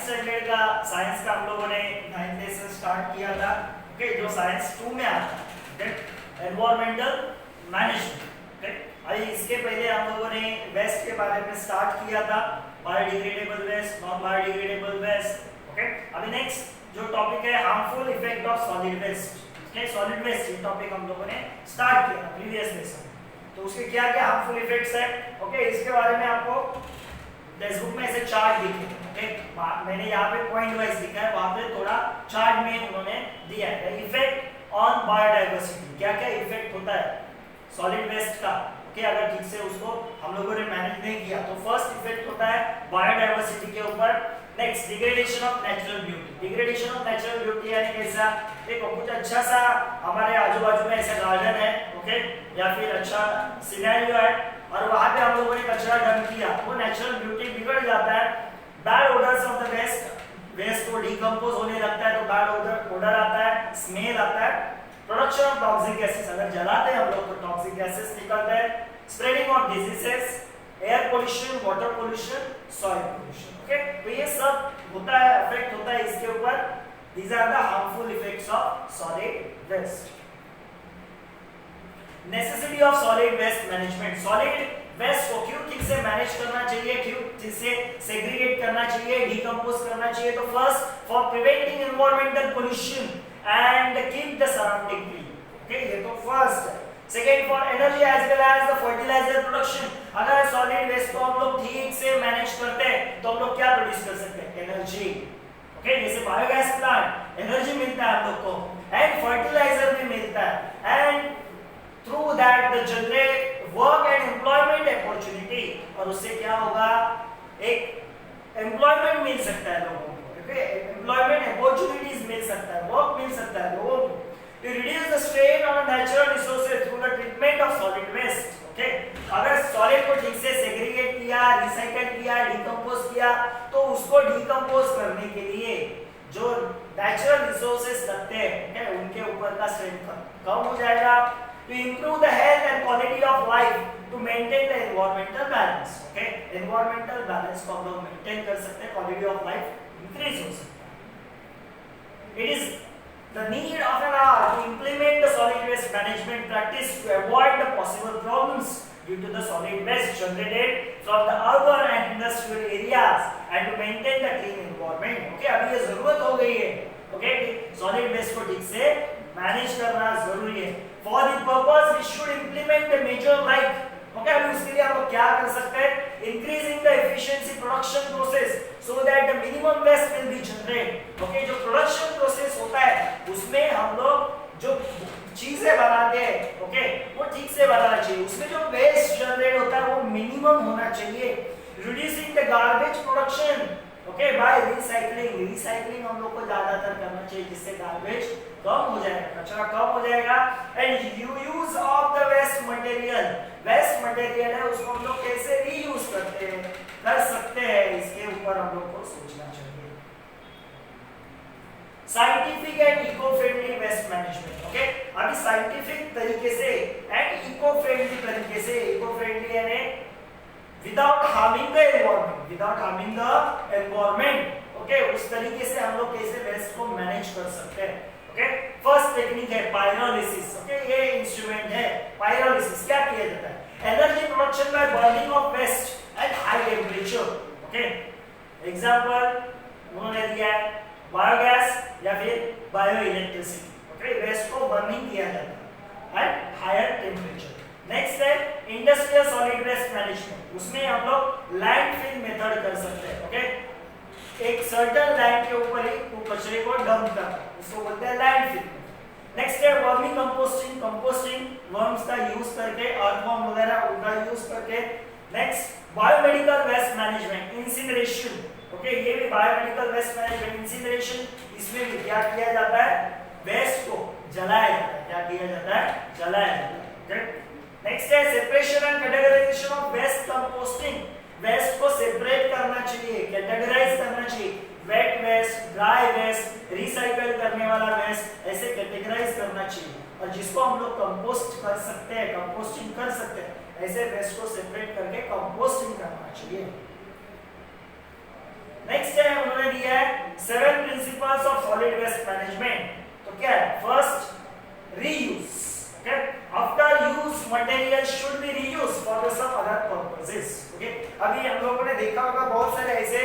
Standard का science का हम लोगों ने 9th लेसन स्टार्ट किया था। ओके, जो साइंस 2 में आता है, एनवायरमेंटल मैनेजमेंट। ओके, अभी इसके पहले हम लोगों ने वेस्ट के बारे में स्टार्ट किया था, biodegradable waste, non biodegradable waste. Okay, अभी नेक्स्ट जो टॉपिक है harmful effect of solid waste. Okay, solid waste ये टॉपिक हम लोगों ने स्टार्ट किया प्रीवियस लेसन। तो उसके क्या क्या हार्मफुल इफेक्ट्स है, ओके, इसके बारे में आपको टेक्स्ट बुक में ऐसे चार्ट दिखे। ओके, मैंने यहाँ पे पॉइंट वाइज लिखा है, वहां पे थोड़ा चार्ट में उन्होंने दिया है इफेक्ट ऑन बायोडाइवर्सिटी। क्या क्या इफेक्ट होता है सॉलिड वेस्ट का, ओके, अगर ठीक से उसको हम लोगों ने मैनेज नहीं किया। तो फर्स्ट इफेक्ट होता है बायोडाइवर्सिटी के ऊपर। Next, degradation of natural beauty. Degradation of natural beauty यानी कैसा, देखो कुछ अच्छा सा हमारे आजू बाजू में ऐसा गार्डन है, ओके, या फिर अच्छा सिनेरियो है और वहां पे हम लोगों ने कचरा डंप किया, वो नेचुरल ब्यूटी बिगड़ जाता है। Bad odours of the waste को डिकम्पोज होने लगता है तो बैड ओडर आता है, स्मेल आता है। प्रोडक्शन ऑफ टॉक्सिक गैसेस, अगर जलाते हैं हम लोग तो टॉक्सिक गैसेस निकलते हैं। Spreading of diseases, air pollution, water pollution, soil pollution. Okay, तो ये सब होता है, इफेक्ट होता है इसके ऊपर। These are the harmful effects of solid waste. Necessity of solid waste management. Solid waste को क्यों ठीक से मैनेज करना चाहिए, क्यों ठीक से सेग्रीगेट करना चाहिए, डिकम्पोज करना चाहिए। तो first, for preventing environmental pollution and keep the surrounding clean. Okay, ये तो फर्स्ट है। Second, for energy as well as the fertiliser production. अगर सॉलिड वेस्ट को हम लोग ठीक से मैनेज करते हैं तो हम लोग क्या प्रोड्यूस कर सकते हैं, एनर्जी। ओके, जैसे बायोगैस प्लांट, एनर्जी मिलता है हम लोग को एंड फर्टिलाइजर भी मिलता है and through that the generate work and employment opportunity. और उससे क्या होगा, एक एम्प्लॉयमेंट मिल सकता है लोगों को। ओके, एम्प्लॉयमेंट अपॉर्चुनिटीज मिल सकता है, वर्क मिल सकता है लोगों को। To reduce the strain on natural resources through the treatment of solid waste. Okay? अगर सॉलिड को ठीक से सेग्रीगेट किया, रिसाइकल किया, डिकम्पोज किया, तो उसको डिकम्पोज करने के लिए जो नेचुरल रिसोर्सेज लगते हैं उनके ऊपर का स्ट्रेन कम हो जाएगा। To improve the health and quality of life, to maintain the environmental balance. Okay? Environmental balance को हम लोग मेंटेन कर सकते हैं, quality of life increase हो सकता है। It is the need of an hour to implement the solid waste management practice to avoid the possible problems due to the solid waste generated from the urban and industrial areas and to maintain the clean environment. Okay, अभी ये जरूरत हो गई है, okay, solid waste को ठीक से manage करना जरूरी है। For the purpose we should implement the measure like, okay, अभी उसके लिए हम लोग क्या कर सकते हैं, increasing the efficiency production process so that the minimum waste will be generated. Okay, जो production process होता है उसमें हम लोग जो चीजें बनाते हैं, ओके, वो ठीक से बनाना चाहिए। उसमें जो वेस्ट जनरेट होता है वो मिनिमम होना चाहिए। Reducing the garbage production, okay, by recycling. Recycling हम लोग को ज्यादातर करना चाहिए जिससे गार्बेज कम हो जाएगा, कचरा कम हो जाएगा। And use of the waste material. Waste material है उसको हम लोग कैसे रीयूज कर सकते हैं, इसके ऊपर हम लोग को सोचना चाहिए। Scientific and eco friendly waste management. Okay, अभी साइंटिफिक तरीके से एंड इको फ्रेंडली तरीके से, इको फ्रेंडली यानी without harming the environment, without harming the environment, okay, उस तरीके से हम लोग कैसे वेस्ट को मैनेज कर सकते हैं। ओके, फर्स्ट टेक्निक है पायरोलिसिस। ओके, ये इंस्ट्रूमेंट है पायरोलिसिस। क्या किया जाता है, energy production by burning of waste at high temperature. Okay, example उन्होंने दिया है बायोगैस या फिर बायो इलेक्ट्रिसिटी। ओके, वेस्ट को बर्निंग किया जाता है एट हायर टेम्परेचर। नेक्स्ट है इंडस्ट्रियल सॉलिड वेस्ट मैनेजमेंट। उसमें हम लोग लैंडफिल मेथड कर सकते हैं। ओके, एक सर्टेन लैंड के ऊपर ही वो कचरे को डंप करना, उसको बोलते हैं लैंडफिल। नेक्स्ट है वर्मी कंपोस्टिंग। कंपोस्टिंग वर्म्स का यूज करके, अर्थवॉर्म वगैरह उनका यूज करके। Next biomedical waste management, incineration. Okay, ये भी बायोमेडिकल वेस्ट मैनेजमेंट, इंसिनरेशन। इसमें भी क्या किया जाता है, वेस्ट को जलाया जाता है। क्या किया जाता है, जलाया जाता है। ओके, नेक्स्ट है separation and categorisation of waste composting. Waste को सेपरेट करना चाहिए, कैटेगराइज करना चाहिए। Wet waste, dry waste, recycle करने वाला वेस्ट, ऐसे कैटेगराइज करना चाहिए। और जिसको हम लोग कंपोस्ट कर सकते हैं, कंपोस्टिंग कर सकते हैं, ऐसे वेस्ट को सेपरेट करके कंपोस्टिंग करना चाहिए। नेक्स्ट है उन्होंने दिया है सॉलिड वेस्ट मैनेजमेंट, तो क्या है? First reuse, okay, after use material should be reuse for some other purposes, okay. अभी हम लोगों ने देखा होगा बहुत सारे ऐसे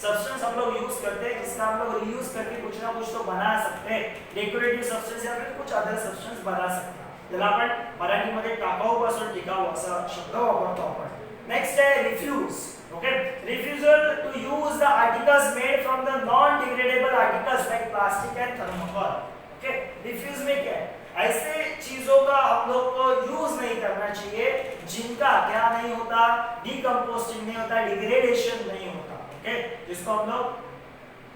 सब्सटेंस हम लोग यूज करते हैं जिसका हम लोग रीयूज करके कुछ ना कुछ तो बना सकते हैं, डेकोरेटिव सब्सटेंस या फिर कुछ अदर सब्सटेंस बना सकते हैं, ज्याला आपण मराठीमध्ये टाकाऊ पासून टिकाऊ असा शब्द वापरतो आपण. नेक्स्ट है refuse, okay, refusal to use the articles made from the non degradable articles like plastic and thermocol, okay. Refuse में क्या है? ऐसे चीजों का हम लोग को यूज नहीं करना चाहिए जिनका क्या नहीं होता, डिकम्पोजिंग नहीं होता, डिग्रेडेशन नहीं होता, ओके, जिसको हम लोग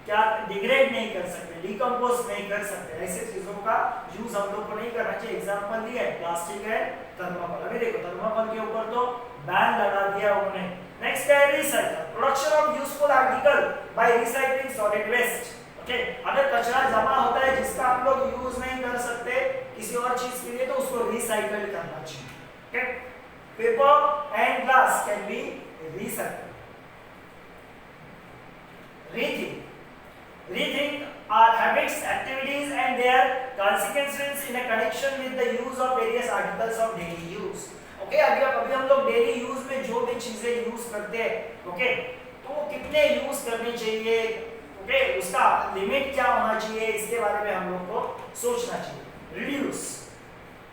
क्या डिग्रेड नहीं कर सकते, डिकम्पोज नहीं कर सकते, ऐसे चीजों का यूज हम लोग को नहीं करना चाहिए. एग्जांपल दिया है प्लास्टिक है, थर्माकोल. अभी देखो थर्माकोल के ऊपर तो बैन लगा दिया उन्होंने. नेक्स्ट है recycle, production of useful article by recycling solid waste. Okay, अगर कचरा जमा होता है जिसका हम लोग यूज नहीं कर सकते किसी और चीज के लिए तो उसको रिसाइकल करना चाहिए. Okay, paper and glass can be recycled. Rethink our habits, activities and their consequences in a connection with the use of various articles of daily use. Okay, अभी हम लोग डेली यूज में जो भी चीजें यूज करते हैं, ओके, तो कितने यूज करने चाहिए, ओके, उसका लिमिट क्या होना चाहिए, इसके बारे में हम लोग को सोचना चाहिए. Reduce,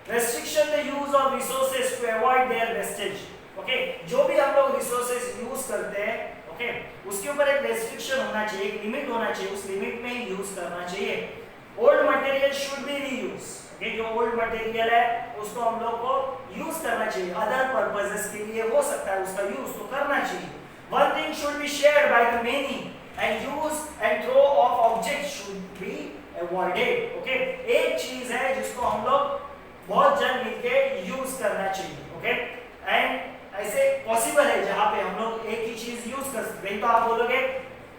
restriction the use of resources to avoid their wastage. Okay, जो भी हम लोग रिसोर्सेज यूज करते हैं, ओके, उसके ऊपर एक रेस्ट्रिक्शन होना चाहिए, एक लिमिट होना चाहिए, उस लिमिट में ही यूज करना चाहिए. Old material should be reuse. Okay, जो ओल्ड मटेरियल है उसको हम लोग को यूज करना चाहिए, अदर पर्पसेस के लिए हो सकता है उसका यूज तो करना चाहिए. One thing should be shared by the many and use and throw of objects should be avoided. Okay, एक चीज है जिसको हम लोग बहुत जन मिलके यूज करना चाहिए. ओके, एंड ऐसे पॉसिबल है जहां पे हम लोग एक ही चीज यूज कर सकते हैं. तो आप बोलोगे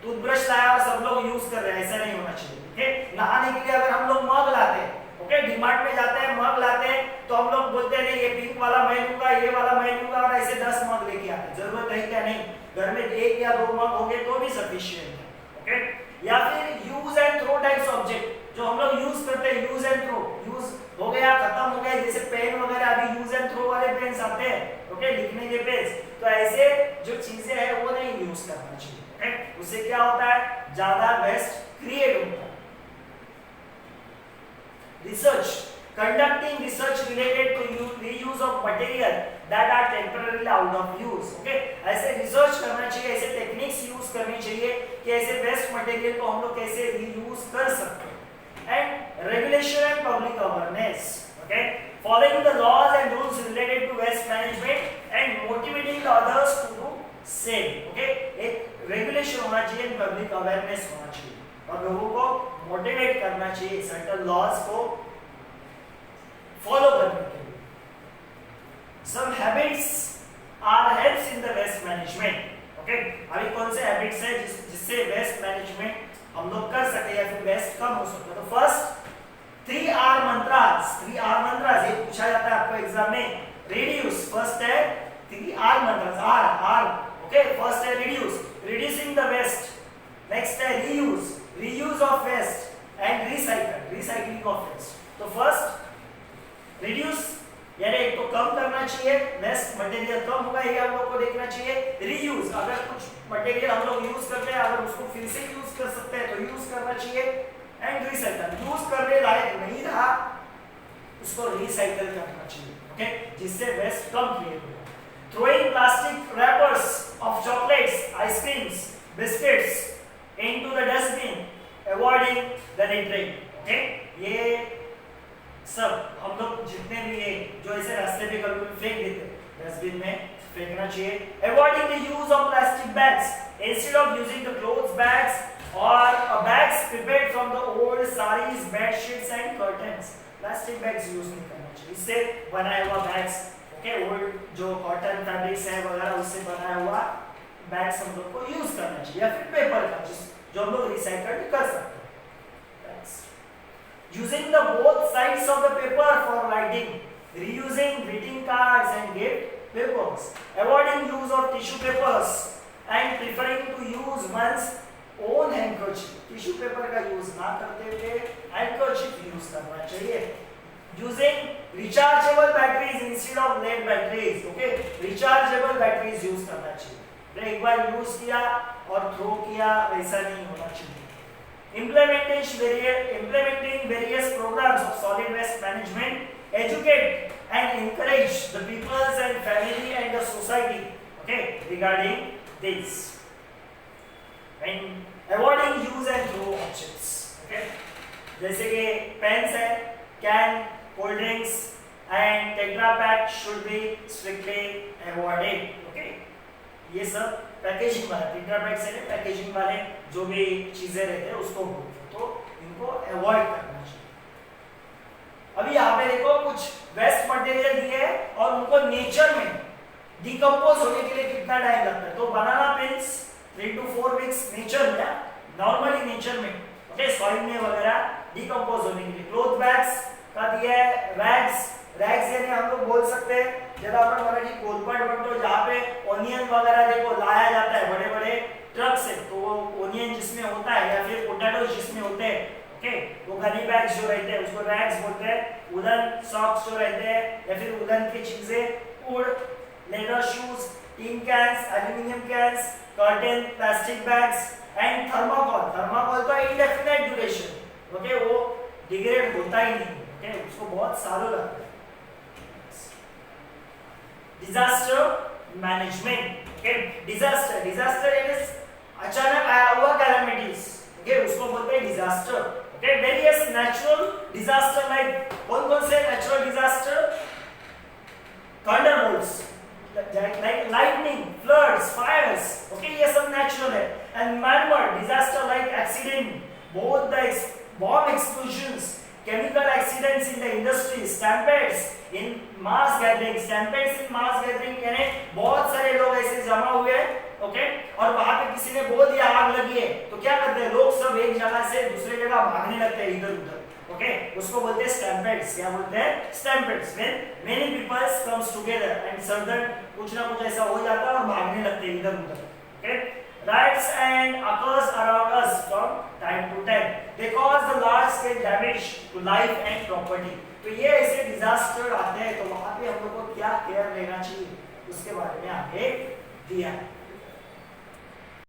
टूथब्रश लाया और सब लोग यूज कर रहे हैं, ऐसा नहीं होना चाहिए. ओके, नहाने के लिए अगर हम लोग मग लाते हैं, ओके, डीमार्ट में जाते हैं मग लाते हैं तो हम लोग बोलते हैं नहीं ये पिंक वाला मैं लूंगा, ये वाला मैं लूंगा और ऐसे 10 मग लेके आते हैं. जरूरत है क्या? नहीं, घर में एक या दो मग होंगे तो भी सफिशिएंट है. ओके, या फिर use and throw types object जो हम लोग यूज करते हैं, यूज एंड थ्रो, यूज हो गया खत्म हो गया, जैसे पेन वगैरह अभी यूज एंड थ्रो वाले पेन्स आते हैं, ओके, लिखने के पेन्स. तो ऐसे जो चीजें हैं वो नहीं यूज करना चाहिए. ओके, उससे क्या होता है, ज्यादा वेस्ट क्रिएट होता है. Research, conducting research related to reuse of material that are temporarily out of use. Okay, ऐसे रिसर्च करना चाहिए, ऐसे टेक्निक्स यूज करनी चाहिए कि ऐसे वेस्ट मटेरियल को हम लोग कैसे रीयूज कर सकते हैं. And regulation and public awareness. Okay, following the laws and rules related to waste management and motivating the others to do same. Okay, एक रेगुलेशन होना चाहिए, पब्लिक अवेयरनेस होना चाहिए और लोगों को मोटिवेट करना चाहिए सर्टेन लॉज को फॉलो करने के लिए. Some habits are helps in the waste management. Okay, अभी कौन से हैबिट्स है जिससे वेस्ट मैनेजमेंट हम लोग कर सकते हैं या फिर वेस्ट कम हो सकता है. तो first 3R mantras. 3R mantras ये पूछा जाता है आपको एग्जाम में. रिड्यूस, फर्स्ट है 3R mantras, R. Okay, first है reduce, reducing the waste. Next है reuse, reuse of waste and recycle, recycling of waste. तो फर्स्ट रिड्यूस यानी एक तो कम करना चाहिए, वेस्ट मटेरियल कम होगा ये हम लोग को देखना चाहिए. रीयूज, अगर कुछ मटेरियल हम लोग यूज करते हैं अगर उसको फिर से यूज कर सकते हैं तो यूज करना चाहिए. एंड रिसाइकल, यूज करने लायक नहीं रहा उसको रिसाइकल करना चाहिए. ओके, जिससे वेस्ट कम क्रिएट होगा. Throwing plastic rappers of chocolates, ice creams, biscuits into the dustbin, avoiding the littering. Okay, ये सब हम लोग जितने भी है जो ऐसे रास्ते पे कभी फेंक देते हैं डस्टबिन में फेंकना चाहिए. Avoiding the use of plastic bags instead of using the cloths bags और bags prepared from the old saris, bedsheets and curtains. Plastic bags use नहीं करना चाहिए, इससे बनाया हुआ बैग्स, ओके, ओल्ड जो कॉटन फैब्रिक्स है वगैरह उससे बनाया हुआ बैग्स हम लोग को यूज करना चाहिए या फिर पेपर का जो हम लोग रिसाइकल कर सकते हैं. Using the both sides of the paper for writing, reusing greeting cards and gift papers, avoiding use of tissue papers and preferring to use one's own handkerchief. Tissue paper का use ना करते हुए using rechargeable batteries instead of lead batteries. Okay, rechargeable batteries use करना चाहिए, एक बार use किया और throw किया वैसा नहीं होना चाहिए। Implementing various programs of solid waste management, educate and encourage the peoples and family and the society, okay, regarding this, and avoiding use and throw objects, okay, जैसे कि पेन्स है, can, cold drinks and tetra pack should be strictly avoided. Okay, ये सब packaging वाला, tetra pack से packaging वाले जो भी चीजें रहते हैं उसको तो इनको अवॉइड करना चाहिए। अभी यहाँ पे देखो कुछ वेस्ट मटेरियल दिए हैं और उनको नेचर में डिकम्पोज होने के लिए कितना टाइम लगता है, तो बनाना पिल्स 3 to 4 वीक्स नेचर में, नॉर्मली नेचर में, ओके, सॉइल में वगैरह डिकम्पोज होने के लिए। क्लोथ बैग्स का दिया है, रैग्स यानी हम लोग बोल सकते हैं जरा अपन मराठी कोलपट बनतो, जहाँ पे ओनियन वगैरह देखो लाया जाता है बड़े बड़े ट्रक से, तो वो ओनियन जिसमें होता है या फिर पोटैटो जिसमें होते हैं, ओके, वो गनी बैग्स जो रहते हैं उसको रैग्स बोलते हैं। वुलन सॉक्स जो रहते हैं या फिर वुलन की चीजें, wood, leather shoes, tin cans, aluminium cans, curtain, plastic bags and thermocol का इंडेफिनिट ड्यूरेशन, ओके, वो डिग्रेड होता ही नहीं, ओके, उसको बहुत सालों लगते हैं। डिजास्टर मैनेजमेंट, ओके, डिजास्टर यानी अचानक आया हुआ कैलामिटीज, ओके, उसको बोलते हैं disaster. Okay, various natural disaster, like कौन से natural disaster, thunderbolts, like lightning, floods, fires, okay, ये सब नेचुरल है। And man-made disaster like accident, both the bomb explosions, chemical accidents in the industry, stampedes in mass gathering, यानी बहुत सारे लोग ऐसे जमा हुए हैं, ओके, और वहां पे किसी ने बोल दिया आग लगी है, तो क्या करते हैं लोग, सब एक जगह से दूसरे जगह भागने लगते हैं इधर उधर, ओके, उसको बोलते हैं स्टैम्पेड्स। क्या बोलते हैं? स्टैम्पेड्स, when many people comes together and sudden कुछ ना कुछ ऐसा हो जाता है और भागने लगते हैं इधर उधर, okay. Riots and occurs around us from time to time. They cause the large scale damage to life and property. तो ये ऐसे डिजास्टर आते हैं, तो वहाँ पे हम लोग को क्या केयर लेना चाहिए उसके बारे में आगे दिया है।